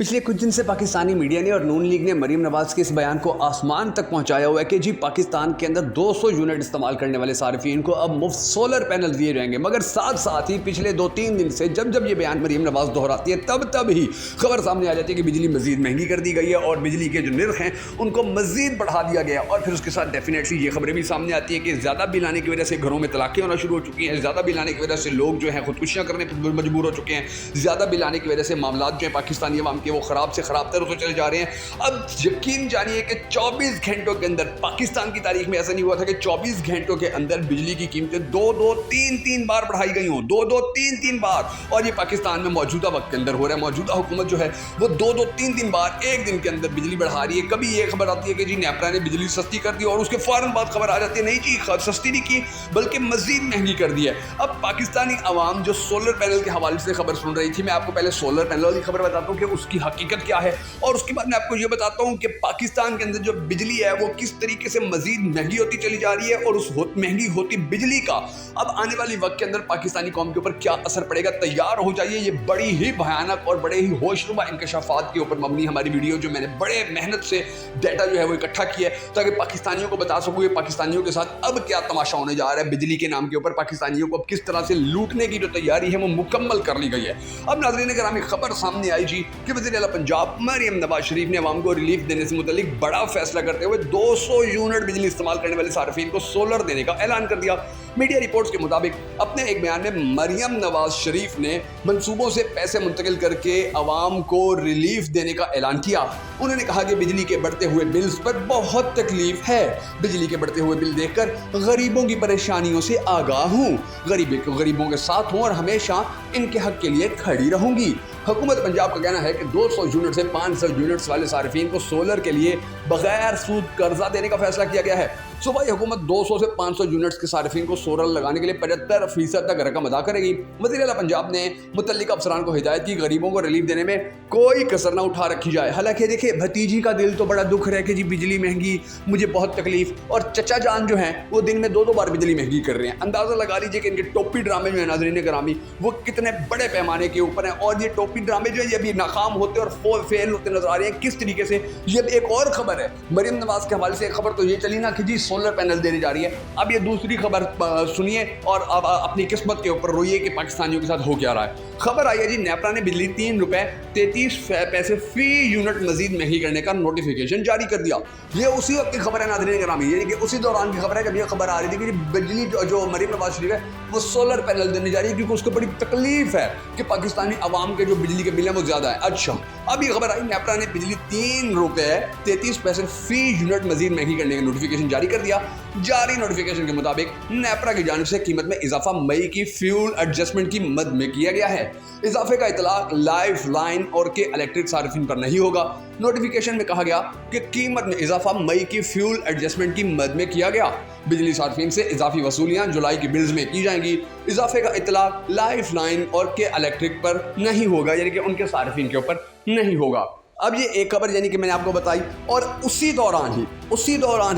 पिछले कुछ दिन से पाकिस्तानी मीडिया ने और नून लीग ने मरीम नवाज के इस बयान को आसमान तक पहुंचाया हुआ है कि जी पाकिस्तान के अंदर 200 यूनिट इस्तेमाल करने वाले सार्फिन को अब मुफ्त सोलर पैनल दिए जाएंगे। मगर साथ साथ ही पिछले 2-3 दिन से जब जब ये बयान मरीम नवाज दोहराती है तब ही खबर सामने आ जाती है कि बिजली मजीद महंगी कर दी गई है और बिजली के जो निर्ख हैं उनको मजीद बढ़ा दिया गया। और फिर उसके साथ डेफिनेटली ये खबरें भी सामने आती है कि ज़्यादा बिल आने की वजह से घरों में तलाक़ें होना शुरू हो चुकी हैं, ज़्यादा बिल आने की वजह से लोग जो हैं खुदकुशियाँ करने पर मजबूर हो चुके हैं, ज़्यादा बिल आने की वजह से मामला जो है पाकिस्तानी अवाम के वो ख़राब से ख़राब तो चले जा रहे हैं। अब यकीन जानिए कि 24 घंटों के अंदर पाकिस्तान की तारीख में ऐसा नहीं हुआ था कि 24 घंटों के अंदर बिजली की कीमतें 2-2, 3-3 बार बढ़ाई गई हों, 2-2, 3-3 बार। और ये पाकिस्तान में मौजूदा वक्त के अंदर हो रहा है। मौजूदा हुकूमत जो है वो 2-2, 3-3 बार एक दिन के अंदर बिजली बढ़ा रही है। कभी ये खबर आती है कि जी नेपरा ने बिजली सस्ती कर दी और उसके फौरन बाद खबर आ जाती है नहीं जी सस्ती नहीं की बल्कि मजीद महंगी कर दी है। अब पाकिस्तानी अवाम जो सोलर पैनल के हवाले से खबर सुन रही थी, मैं आपको पहले सोलर पैनल वाली खबर बताता हूँ कि उसकी हकीकत क्या है और उसके बाद मैं आपको ये बताता हूँ कि पाकिस्तान के अंदर जो बिजली है वो किस तरीके से मजीद महंगी होती चली जा रही है और उस महंगी होती बिजली का अब आने वाली वक्त के अंदर पाकिस्तानी कौम के ऊपर क्या असर पड़ेगा। तैयार हो जाइए, ये बड़ी ही भयानक और बड़े ही होशरुबा इंकशाफात के ऊपर मबनी हमारी वीडियो जो मैंने बड़े मेहनत से डाटा जो है वो इकट्ठा किया है ताकि पाकिस्तानियों को बता सकूँ पाकिस्तानियों के साथ अब क्या तमाशा होने जा रहा है। बिजली के नाम के ऊपर पाकिस्तानियों को अब किस तरह से लूटने की जो तैयारी है वो मुकम्मल कर ली गई है। अब नाज़रीन गिरामी खबर सामने आई जी कि वज़ीर आला पंजाब मरियम नवाज शरीफ ने अवाम को रिलीफ देने से मुतालिक बड़ा फैसला करते हुए 200 यूनिट बिजली इस्तेमाल करने वाले सार्फिन को सोलर देने का ऐलान कर दिया। मीडिया रिपोर्ट्स के मुताबिक अपने एक बयान में मरियम नवाज शरीफ ने मंसूबों से पैसे मुंतकिल करके अवाम को रिलीफ देने का ऐलान किया। उन्होंने कहा कि बिजली के बढ़ते हुए बिल्स पर बहुत तकलीफ है, बिजली के बढ़ते हुए बिल देखकर गरीबों की परेशानियों से आगाह हूँ, गरीबों के साथ हूँ और हमेशा इनके हक के लिए खड़ी रहूंगी। हुकूमत पंजाब का कहना है कि 200 यूनिट से 500 यूनिट्स वाले सार्फिन को सोलर के लिए बगैर सूद कर्जा देने का फैसला किया गया है। सूबाई हुकूमत 200 से 500 यूनिट्स के सार्फिन को सोलर लगाने के लिए 75% तक रकम अदा करेगी। वज़ीर आला पंजाब ने मुतल्लिका अफसरान को हिदायत की गरीबों को रिलीफ देने में कोई कसर ना उठा रखी जाए। हालांकि देखिए भतीजी का दिल तो बड़ा दुख है कि जी बिजली महंगी, मुझे बहुत तकलीफ, और चचा जान जो हैं वो दिन में 2-2 बार बिजली महंगी कर रहे हैं। अंदाज़ा लगा लीजिए कि इनके टोपी ड्रामे जो है नाज़रीन गिरामी वो कितने बड़े पैमाने के ऊपर हैं और ये टोपी ड्रामे जो है ये अभी नाकाम होते और फेल होते नजर आ रहे हैं। किस तरीके से ये एक और खबर है मरियम नवाज के हवाले से, एक खबर तो ये चली ना कि जी सोलर पैनल देने जा रही है। अब ये दूसरी खबर सुनिए और अब अपनी किस्मत के ऊपर रोइए कि पाकिस्तानियों के साथ हो क्या रहा है। खबर आई है जी नेपरा ने बिजली ₹3.33 फी यूनिट मजीद महंगी करने का नोटिफिकेशन जारी कर दिया। ये उसी वक्त की खबर है नाज़रीन गिरामी, ये कि उसी दौरान की खबर है जब ये खबर आ रही थी कि बिजली जो मरियम नवाज शरीफ है वो सोलर पैनल देने जा रही है क्योंकि उसको बड़ी तकलीफ है कि पाकिस्तानी अवाम के जो बिजली के बिल है वो ज़्यादा है। अच्छा, अब ये खबर आई नेपरा ने बिजली ₹3.33 फी यूनिट मजीद महंगी करने का नोटिफिकेशन जारी कर दिया। जारी नोटिफिकेशन के मुताबिक नेपरा की जानिब से कीमत में इजाफा मई की फ्यूल एडजस्टमेंट की मद में किया गया है। इजाफे का इतलाक लाइफ लाइन और के इलेक्ट्रिक सार्फिन पर नहीं होगा। नोटिफिकेशन में कहा गया कि कीमत में इजाफा मई की फ्यूल एडजस्टमेंट की मद में किया गया। बिजली सार्फिन से इजाफी वसूलियां जुलाई की बिल्स में की जाएंगी। इजाफे का इतलाक लाइफ लाइन और के इलेक्ट्रिक पर नहीं होगा, यानी कि उनके सार्फिन के ऊपर नहीं होगा। अब ये एक खबर यानी कि मैंने आपको बताई और उसी दौरान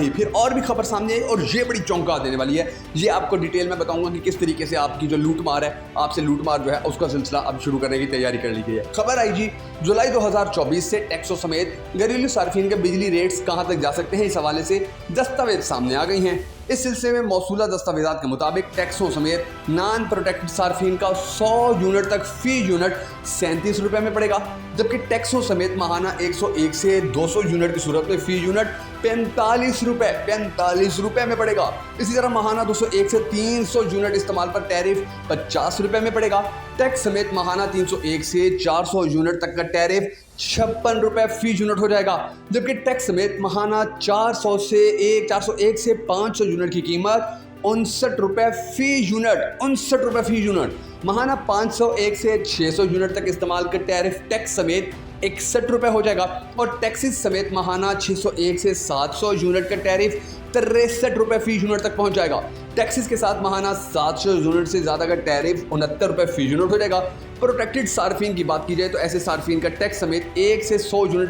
ही फिर और भी खबर सामने आई और ये बड़ी चौंका देने वाली है। ये आपको डिटेल में बताऊंगा कि किस तरीके से आपकी जो लूटमार है, आपसे लूटमार जो है उसका सिलसिला अब शुरू करने की तैयारी कर ली गई है। खबर आई जी जुलाई 2024 से टैक्सों समेत घरेलू सार्फिन के बिजली रेट्स कहाँ तक जा सकते हैं, इस हवाले से दस्तावेज सामने आ गई हैं। इस सिलसिले में मौसूला दस्तावेजात के मुताबिक टैक्सों समेत नॉन प्रोटेक्टेड सार्फिन का 100 यूनिट तक फी यूनिट ₹37 में पड़ेगा, जबकि टैक्सों समेत माहाना 101 से 200 यूनिट की सूरत में फी यूनिट ₹45 में पड़ेगा। इसी तरह माहाना 201 से 300 यूनिट इस्तेमाल पर टैरिफ ₹50 में पड़ेगा। टैक्स समेत माहाना 301 से 400 यूनिट तक का टैरिफ ₹56 फी यूनिट हो जाएगा, जबकि टैक्स समेत माहाना 401 से 500 यूनिट की कीमत ₹59 फी यूनिट। माहाना 501 से 600 यूनिट तक इस्तेमाल का टैरिफ टैक्स समेत ₹61 हो जाएगा और टैक्सेस समेत माहाना 601 से 700 यूनिट का टैरिफ ₹63 फी यूनिट तक पहुंच जाएगा। टैक्सेस के साथ माहाना 700 यूनिट से ज़्यादा का टैरिफ ₹69 फी यूनिट हो जाएगा। प्रोटेक्टेड सार्फिन की बात की जाए तो ऐसे सार्फिन का टैक्स समेत 1 से 100 यूनिट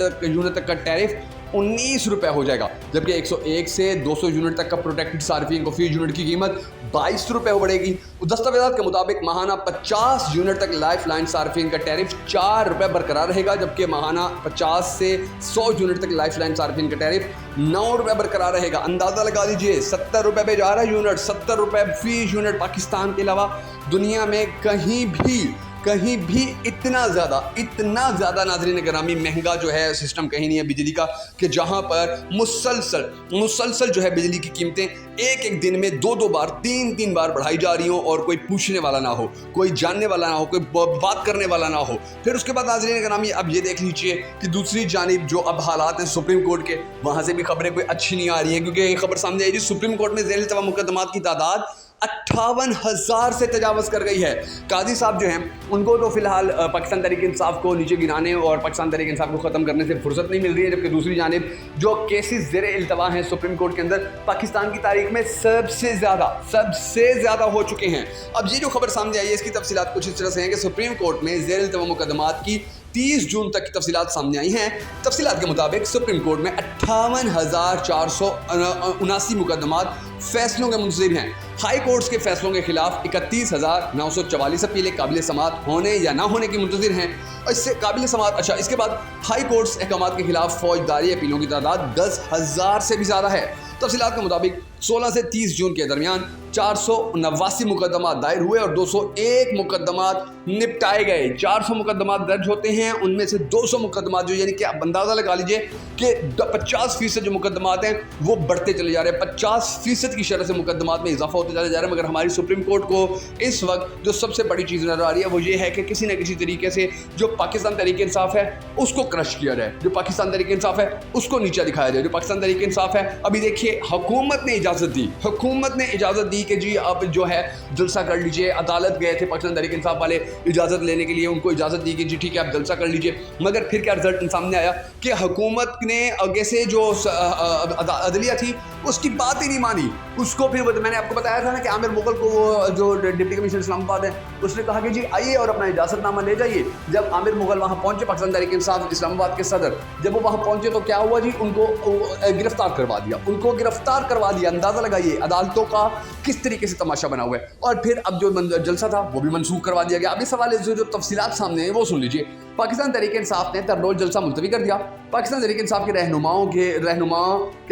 तक का टैरिफ 19 रुपये हो जाएगा, जबकि 101 से 200 यूनिट तक का प्रोटेक्टेड सार्फिन को फी यूनिट की कीमत 22 रुपये हो बढ़ेगी। दस्तावेज़ात के मुताबिक माहाना 50 यूनिट तक लाइफ लाइन सार्फिन का टैरिफ 4 रुपये बरकरार रहेगा, जबकि माहाना 50 से 100 यूनिट तक लाइफ लाइन सार्फिन का टैरिफ 9 रुपये बरकरार रहेगा। अंदाज़ा लगा लीजिए 70 रुपये पे जा रहा है यूनिट, 70 रुपये फी यूनिट। पाकिस्तान के अलावा दुनिया में कहीं भी इतना ज़्यादा नाज़रीन गिरामी महंगा जो है सिस्टम कहीं नहीं है बिजली का, कि जहाँ पर मुसलसल जो है बिजली की कीमतें एक दिन में 2 बार 3 बार बढ़ाई जा रही हों और कोई पूछने वाला ना हो, कोई जानने वाला ना हो, कोई बात करने वाला ना हो। फिर उसके बाद नाज़रीन गिरामी अब ये देख लीजिए कि दूसरी जानिब जो अब हालात हैं सुप्रीम कोर्ट के, वहाँ से भी खबरें कोई अच्छी नहीं आ रही हैं, क्योंकि ये खबर सामने आई थी सुप्रीम कोर्ट में ज़ेर-ए-इल्तवा मुकदमात की तादाद 58,000 से तजावज़ कर गई है। काजी साहब जो हैं उनको तो फिलहाल पाकिस्तान तहरीक-ए-इंसाफ को नीचे गिराने और पाकिस्तान तहरीक-ए-इंसाफ को ख़त्म करने से फुर्सत नहीं मिल रही है, जबकि दूसरी जानिब जो केसेस ज़ेर-ए-इल्तवा हैं सुप्रीम कोर्ट के अंदर पाकिस्तान की तारीख में सबसे ज़्यादा हो चुके हैं। अब ये जो खबर सामने आई है इसकी तफसीलात कुछ इस तरह से हैं कि सुप्रीम कोर्ट में ज़ेर-ए-इल्तवा मुकदमात की 30 जून तक की तफसीलात सामने आई हैं। तफसीलात के मुताबिक सुप्रीम कोर्ट में 58,479 मुकदमात फैसलों के मुंतज़िर हैं। हाई कोर्ट्स के फैसलों के खिलाफ 31,944 अपीलें काबिल समाअत होने या ना होने की मुंतज़िर हैं। और इससे काबिल समाअत इसके बाद हाई कोर्ट्स अहकामात के खिलाफ फौजदारी अपीलों की तादाद 10,000 से भी ज़्यादा है। तफसीलात के मुताबिक 16 से 30 जून के दरमियान 489 मुकदमात दायर हुए और 201 मुकदमात निपटाए गए। 400 मुकदमात दर्ज होते हैं, उनमें से 200 मुकदमात जो यानी कि आप अंदाज़ा लगा लीजिए कि 50% जो मुकदमात हैं वो बढ़ते चले जा रहे हैं। 50% की शरह से मुकदमात में इजाफा होते चले जा रहा है। मगर हमारी सुप्रीम कोर्ट को इस वक्त जो सबसे बड़ी चीज़ नज़र आ रही है वो ये है कि किसी न किसी तरीके से जो पाकिस्तान तहरीक-ए-इंसाफ है उसको क्रश किया जाए, जो पाकिस्तान तहरीक-ए-इंसाफ है उसको नीचा दिखाया जाए। जो पाकिस्तान तहरीक-ए-इंसाफ है, अभी देखिए हुकूमत ने इजाज़त दी कि जी आप जो है जलसा कर लीजिए। अदालत गए थे पाकिस्तान तहरीक-ए-इंसाफ वाले इजाज़त लेने के लिए, उनको इजाज़त दी कि जी ठीक है आप जलसा कर लीजिए। मगर फिर क्या रिजल्ट सामने आया कि हुकूमत ने आगे से जो अदलिया थी उसकी बात ही नहीं मानी। उसको फिर मैंने आपको बताया था ना कि आमिर मुगल को वो जो डिप्टी कमिश्नर इस्लामाबाद है उसने कहा कि जी आइए और अपना इजाज़तनामा ले जाइए। जब आमिर मुगल वहाँ पहुँचे, पाकिस्तान तहरीक-ए-इंसाफ इस्लामाबाद के सदर जब वो वहाँ पहुँचे तो क्या हुआ जी, उनको गिरफ्तार करवा दिया। अंदाज़ा लगाइए अदालतों का किस तरीके से तमाशा बना हुआ है। और फिर अब जो जलसा था वो भी मनसूख करवा दिया गया। अब इस हवाले से जो तफसीलात सामने हैं वो सुन लीजिए। पाकिस्तान तहरीक-ए-इंसाफ ने तररोज़ जलसा मुलतवी कर दिया। पाकिस्तान तहरीक-ए-इंसाफ के रहनुमाओं के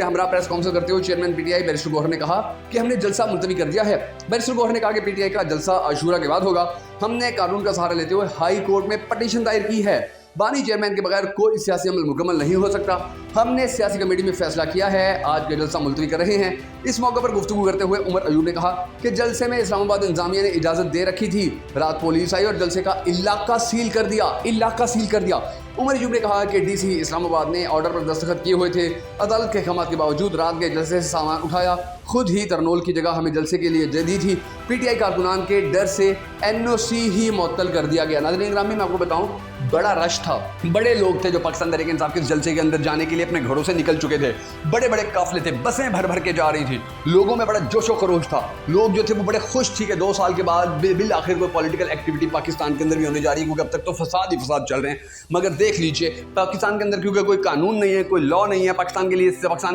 हमरा प्रेस कॉन्फ्रेंस करते हुए चेयरमैन पीटीआई बैरिस्टर गौहर ने कहा कि हमने जलसा मुलतवी कर दिया है। बैरिस्टर गौहर ने कहा कि पीटीआई का जलसा आशूरा के बाद होगा। हमने कानून का सहारा लेते हुए हाई कोर्ट में पटिशन दायर की है। बानी चेयरमैन के बगैर कोई सियासी अमल मुकम्मल नहीं हो सकता। हमने सियासी कमेटी में फैसला किया है, आज के जलसा मुलतवी कर रहे हैं। इस मौके पर गुफ्तगू करते हुए उमर अयूब ने कहा कि जलसे में इस्लामाबाद इंतजामिया ने इजाज़त दे रखी थी। रात पुलिस आई और जलसे का इलाका सील कर दिया। उमर अयूब ने कहा कि डीसी इस्लामाबाद ने ऑर्डर पर दस्तखत किए हुए थे। अदालत के अहकाम के बावजूद रात के जलसे से सामान उठाया। खुद ही तरनोल की जगह हमें जलसे के लिए दे दी थी। पीटीआई कारकुनान के डर से एनओसी ही मुअत्तल कर दिया गया। नाज़रीन ग्रामी, मैं आपको बताऊं, बड़ा रश था, बड़े लोग थे जो पाकिस्तान तहरीक-ए-इंसाफ के जलसे के अंदर जाने के लिए अपने घरों से निकल चुके थे। बड़े बड़े काफिले थे, बसें भर के जा रही थी। लोगों में बड़ा जोशो खरोश था। लोग जो थे वो बड़े खुश थे कि 2 साल के बाद बिल आखिर कोई पॉलिटिकल एक्टिविटी पाकिस्तान के अंदर भी होने जा रही है, क्योंकि अब तक तो फसाद ही फसाद चल रहे हैं। मगर देख लीजिए पाकिस्तान के अंदर क्योंकि कोई कानून नहीं है, कोई लॉ नहीं है पाकिस्तान के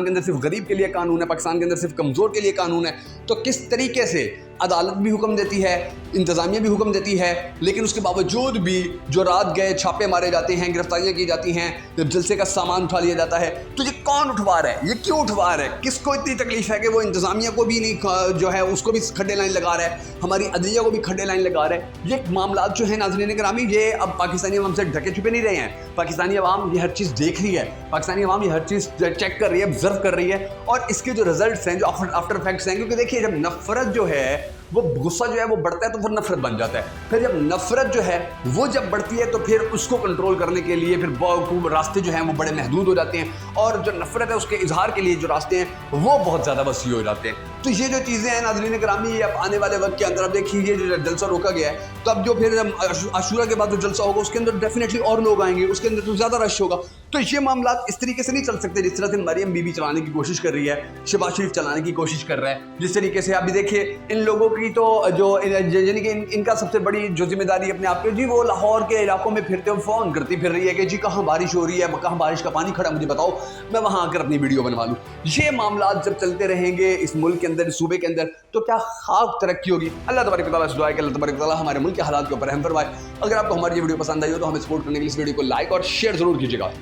अंदर सिर्फ गरीब के लिए कानून है, पाकिस्तान के अंदर सिर्फ कमज़ोर के लिए कानून है। तो किस तरीके से अदालत भी हुक्म देती है, इंतज़ामिया भी हुक्म देती है, लेकिन उसके बावजूद भी जो रात गए छापे मारे जाते हैं, गिरफ्तारियां की जाती हैं, जब जलसे का सामान उठा लिया जाता है। तो ये कौन उठवा रहा है, ये क्यों उठवा रहा है? किसको इतनी तकलीफ है कि वो इंतज़ामिया को भी नहीं जो है उसको भी खड्डे लाइन लगा रहा है, हमारी अदलिया को भी खड्डे लाइन लगा रहा है। ये मामला जो है नाज़रीन गिरामी, ये अब पाकिस्तानी अवाम से ढके छुपे नहीं रहे हैं। पाकिस्तानी अवाम ये हर चीज़ देख रही है, पाकिस्तानी अवाम ये हर चीज़ चेक कर रही है, ऑब्जर्व कर रही है। और इसके जो रिजल्ट्स हैं, जो आफ्टर इफेक्ट्स हैं, क्योंकि देखिए जब नफरत जो है वो गुस्सा जो है वो बढ़ता है तो फिर नफरत बन जाता है। फिर जब नफरत जो है वो जब बढ़ती है तो फिर उसको कंट्रोल करने के लिए फिर रास्ते जो हैं वो बड़े महदूद हो जाते हैं, और जो नफरत है उसके इजहार के लिए जो रास्ते हैं वो बहुत ज़्यादा वसी हो जाते हैं। तो ये जो चीज़ें हैं नाज़रीन करामी, ये अब आने वाले वक्त के अंदर अब देखिए ये जो जलसा रोका गया है, तो अब जो फिर आशूरा के बाद जो जलसा होगा उसके अंदर डेफिनेटली और लोग आएंगे, उसके अंदर तो ज़्यादा रश होगा। तो ये मामला इस तरीके से नहीं चल सकते जिस तरह से मरियम बीबी चलाने की कोशिश कर रही है, शहबाज शरीफ चलाने की कोशिश कर रहा है। जिस तरीके से अभी देखिए इन लोगों की तो जो यानी कि इनका सबसे बड़ी जो जिम्मेदारी अपने आप पे जी, वो लाहौर के इलाकों में फिरते हुए फ़ोन करती फिर रही है कि जी कहाँ बारिश हो रही है, कहाँ बारिश का पानी खड़ा, मुझे बताओ, मैं वहाँ आकर अपनी वीडियो बनवा लूँ। ये मामला जब चलते रहेंगे इस मुल्क के अंदर, इस सूबे के अंदर, तो क्या खाक तरक्की होगी। अल्लाह तबारक व तआला से दुआ है कि अल्लाह तबारक व तआला हमारे मुल्क के हालात के ऊपर रहम फरमाए। अगर आपको हमारी ये वीडियो पसंद आई हो तो हमें सपोर्ट करने के लिए इस वीडियो को लाइक और शेयर जरूर कीजिएगा।